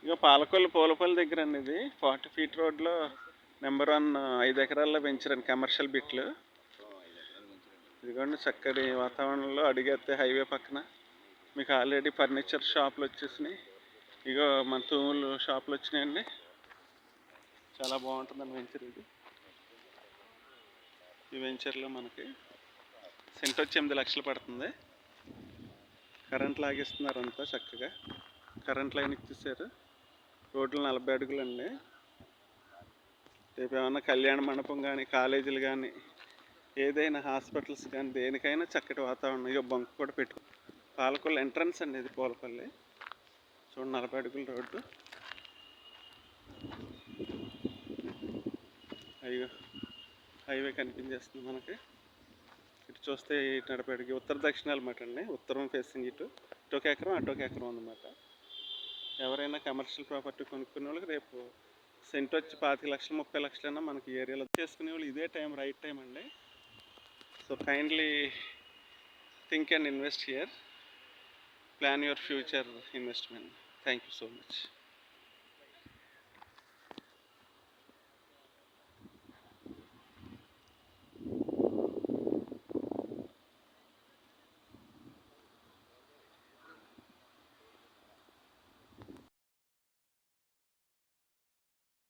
ఇక పాలకొల్లు పూలపల్లి దగ్గర అండి ఇది 40 ఫీట్ రోడ్లో నెంబర్ 1 5 ఎకరాల్లో పెంచారండి కమర్షియల్ బిట్లు. ఇదిగోండి చక్కటి వాతావరణంలో అడిగేస్తే హైవే పక్కన మీకు ఆల్రెడీ ఫర్నిచర్ షాపులు వచ్చేసినాయి. ఇగో మన తూములు షాపులు వచ్చినాయండి. చాలా బాగుంటుందండి వెంచర్ ఇది. ఈ వెంచర్లో మనకి సెంట్ వచ్చి 8 లక్షలు పడుతుంది. కరెంట్ లాగేస్తున్నారు అంతా చక్కగా. కరెంట్ లైన్ ఇచ్చేసారు. రోడ్లు 40 అడుగులండి. రేపు ఏమన్నా కళ్యాణ మండపం కానీ కాలేజీలు కానీ ఏదైనా హాస్పిటల్స్ కానీ దేనికైనా చక్కటి వాతావరణం. ఇక బంక్ కూడా పెట్టు. పాలకొల్లు ఎంట్రన్స్ అండి ఇది పూలపల్లి. చూడండి 40 అడుగుల రోడ్డు. అయ్యో హైవే కనిపించేస్తుంది మనకి. ఇటు చూస్తే ఇటు 40 అడుగు ఉత్తర దక్షిణాలు అన్నమాట అండి. ఉత్తరం ఫేసింగ్ ఇటు ఒక ఎకరం అటు ఒక ఎకరం అన్నమాట. ఎవరైనా కమర్షియల్ ప్రాపర్టీ కొనుక్కునే వాళ్ళకి రేపు సెంట్ వచ్చి 25 లక్షలు 30 లక్షలైనా మనకి ఏరియాలో చేసుకునే వాళ్ళు ఇదే టైం రైట్ టైం అండి. So kindly think and invest here. Plan your future investment. Thank you so much.